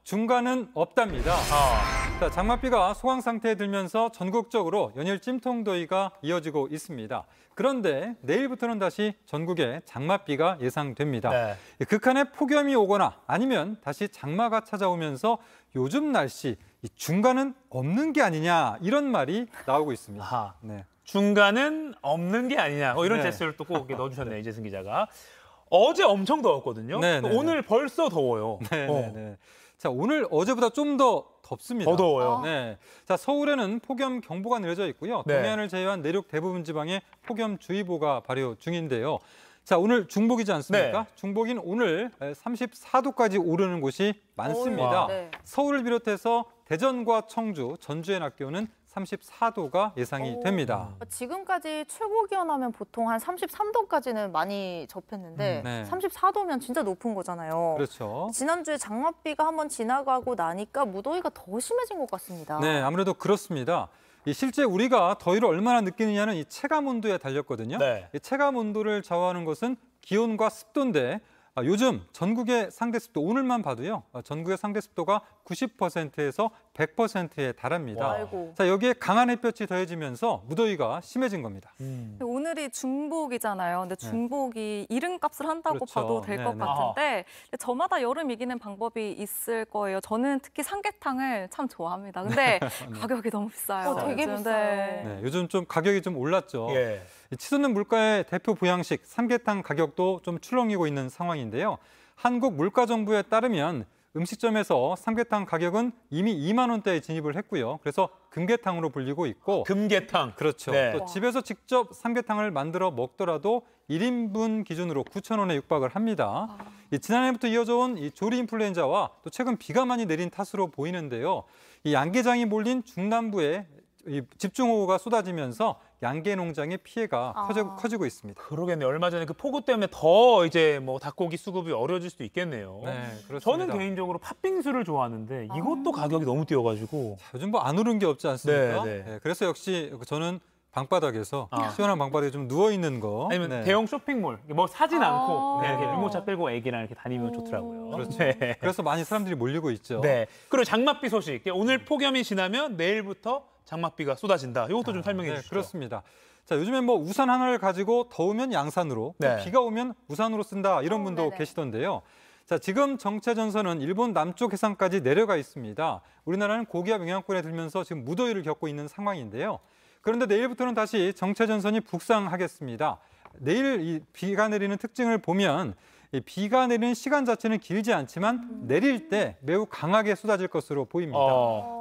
중간은 없답니다. 자, 장맛비가 소강 상태에 들면서 전국적으로 연일 찜통더위가 이어지고 있습니다. 그런데 내일부터는 다시 전국에 장맛비가 예상됩니다. 네. 극한의 폭염이 오거나 아니면 다시 장마가 찾아오면서 요즘 날씨 중간은 없는 게 아니냐 이런 말이 나오고 있습니다. 아하. 네. 중간은 없는 게 아니냐. 이런 네. 제스처를 또 꼭 넣어주셨네요, 이재승 기자가. 어제 엄청 더웠거든요. 네, 네, 오늘 벌써 더워요. 네. 자, 오늘 어제보다 좀 더 덥습니다. 더 더워요. 네. 자, 서울에는 폭염 경보가 내려져 있고요. 네. 동해안을 제외한 내륙 대부분 지방에 폭염주의보가 발효 중인데요. 자, 오늘 중복이지 않습니까? 네. 중복인 오늘 34도까지 오르는 곳이 많습니다. 네. 서울을 비롯해서 대전과 청주, 전주의 낮 기온은 34도가 예상이 됩니다. 지금까지 최고 기온하면 보통 한 33도까지는 많이 접했는데 네. 34도면 진짜 높은 거잖아요. 그렇죠. 지난주에 장맛비가 한번 지나가고 나니까 무더위가 더 심해진 것 같습니다. 네, 아무래도 그렇습니다. 실제 우리가 더위를 얼마나 느끼느냐는 이 체감 온도에 달렸거든요. 네. 이 체감 온도를 좌우하는 것은 기온과 습도인데 요즘 전국의 상대 습도 오늘만 봐도요. 전국의 상대 습도가 90%에서 100%에 달합니다. 아이고. 자, 여기에 강한 햇볕이 더해지면서 무더위가 심해진 겁니다. 오늘이 중복이잖아요. 근데 중복이 이름값을 한다고 그렇죠. 봐도 될 것 네네. 같은데 저마다 여름 이기는 방법이 있을 거예요. 저는 특히 삼계탕을 참 좋아합니다. 근데 가격이 너무 비싸요. 되게 요즘. 비싸요. 네, 요즘 좀 가격이 좀 올랐죠. 예. 치솟는 물가의 대표 보양식 삼계탕 가격도 좀 출렁이고 있는 상황인데요. 한국물가정부에 따르면 음식점에서 삼계탕 가격은 이미 2만 원대에 진입을 했고요. 그래서 금계탕으로 불리고 있고 금계탕. 그렇죠. 네. 또 집에서 직접 삼계탕을 만들어 먹더라도 1인분 기준으로 9천 원에 육박을 합니다. 지난해부터 이어져 온 이 조리 인플루엔자와 또 최근 비가 많이 내린 탓으로 보이는데요. 이 양계장이 몰린 중남부에 이 집중호우가 쏟아지면서 양계 농장의 피해가 커지고 있습니다. 그러겠네요. 얼마 전에 그 폭우 때문에 더 이제 뭐 닭고기 수급이 어려워질 수도 있겠네요. 네, 그렇습니다. 저는 개인적으로 팥빙수를 좋아하는데 이것도 가격이 너무 뛰어가지고. 요즘 뭐 안 오른 게 없지 않습니까? 네. 네, 그래서 역시 저는 방바닥에서 아. 시원한 방바닥에 좀 누워 있는 거. 아니면 네. 대형 쇼핑몰 뭐 사진 않고 네. 이렇게 유모차 끌고 애기랑 이렇게 다니면 좋더라고요. 그렇죠. 네. 그래서 많이 사람들이 몰리고 있죠. 네. 그리고 장맛비 소식. 오늘 폭염이 지나면 내일부터 장맛비가 쏟아진다. 이것도 좀 설명해 주시죠. 그렇습니다. 자, 요즘에 뭐 우산 하나를 가지고 더우면 양산으로, 또 네. 비가 오면 우산으로 쓴다 이런 분도 네네. 계시던데요. 자, 지금 정체전선은 일본 남쪽 해상까지 내려가 있습니다. 우리나라는 고기압 영향권에 들면서 지금 무더위를 겪고 있는 상황인데요. 그런데 내일부터는 다시 정체전선이 북상하겠습니다. 내일 이 비가 내리는 특징을 보면 이 비가 내리는 시간 자체는 길지 않지만 내릴 때 매우 강하게 쏟아질 것으로 보입니다.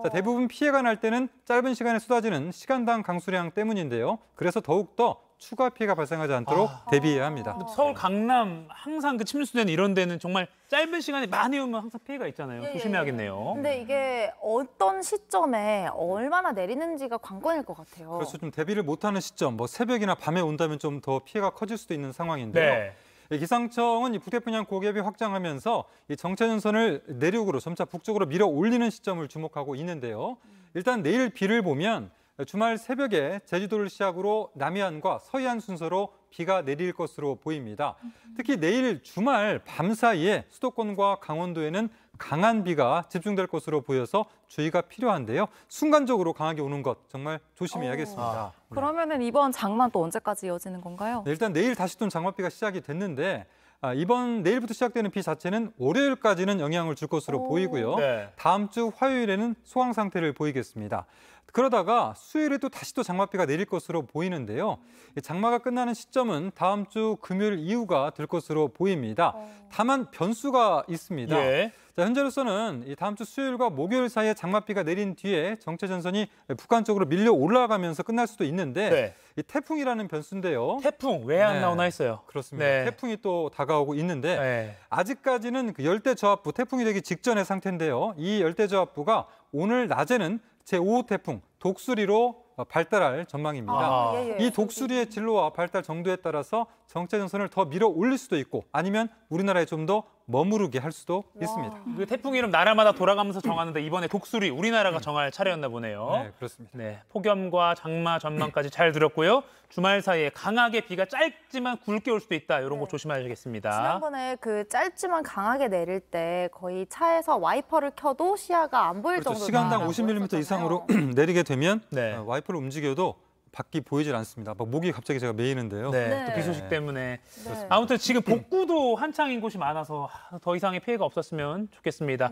자, 대부분 피해가 날 때는 짧은 시간에 쏟아지는 시간당 강수량 때문인데요. 그래서 더욱더 추가 피해가 발생하지 않도록 대비해야 합니다. 서울, 강남 항상 그 침수된 이런 데는 정말 짧은 시간에 많이 오면 항상 피해가 있잖아요. 예, 조심해야겠네요. 근데 이게 어떤 시점에 얼마나 내리는지가 관건일 것 같아요. 그래서 좀 대비를 못하는 시점, 뭐 새벽이나 밤에 온다면 좀 더 피해가 커질 수도 있는 상황인데요. 네. 이 기상청은 이 북태평양 고기압이 확장하면서 이 정체전선을 내륙으로 점차 북쪽으로 밀어 올리는 시점을 주목하고 있는데요. 일단 내일 비를 보면 주말 새벽에 제주도를 시작으로 남해안과 서해안 순서로 비가 내릴 것으로 보입니다. 특히 내일 주말 밤 사이에 수도권과 강원도에는 강한 비가 집중될 것으로 보여서 주의가 필요한데요. 순간적으로 강하게 오는 것 정말 조심해야겠습니다. 그러면은 이번 장마 또 언제까지 이어지는 건가요? 네, 일단 내일 다시 또 장맛비가 시작이 됐는데 내일부터 시작되는 비 자체는 월요일까지는 영향을 줄 것으로 보이고요. 네. 다음 주 화요일에는 소강 상태를 보이겠습니다. 그러다가 수요일에 또 다시 또 장맛비가 내릴 것으로 보이는데요. 장마가 끝나는 시점은 다음 주 금요일 이후가 될 것으로 보입니다. 다만 변수가 있습니다. 예. 자, 현재로서는 이 다음 주 수요일과 목요일 사이에 장맛비가 내린 뒤에 정체전선이 북한 쪽으로 밀려 올라가면서 끝날 수도 있는데 네. 이 태풍이라는 변수인데요. 태풍 왜 안 네. 나오나 했어요. 그렇습니다. 네. 태풍이 또 다가오고 있는데 네. 아직까지는 그 열대저압부 태풍이 되기 직전의 상태인데요. 이 열대저압부가 오늘 낮에는 제5호 태풍 독수리로 발달할 전망입니다. 아, 예, 예. 이 독수리의 진로와 발달 정도에 따라서 정체전선을 더 밀어 올릴 수도 있고 아니면 우리나라에 좀 더 머무르게 할 수도 있습니다. 그 태풍 이름 나라마다 돌아가면서 정하는데 이번에 독수리 우리나라가 정할 차례였나 보네요. 네, 그렇습니다. 네, 폭염과 장마 전망까지 잘 들었고요. 주말 사이에 강하게 비가 짧지만 굵게 올 수도 있다. 이런 거 조심하셔야겠습니다. 지난번에 그 짧지만 강하게 내릴 때 거의 차에서 와이퍼를 켜도 시야가 안 보일 그렇죠. 정도로 시간당 50mm 이상으로 내리게 되면 네. 와이퍼를 움직여도 밖이 보이질 않습니다. 막 목이 갑자기 제가 메이는데요. 네, 네. 또 비 소식 때문에. 네. 아무튼 지금 복구도 한창인 곳이 많아서 더 이상의 피해가 없었으면 좋겠습니다.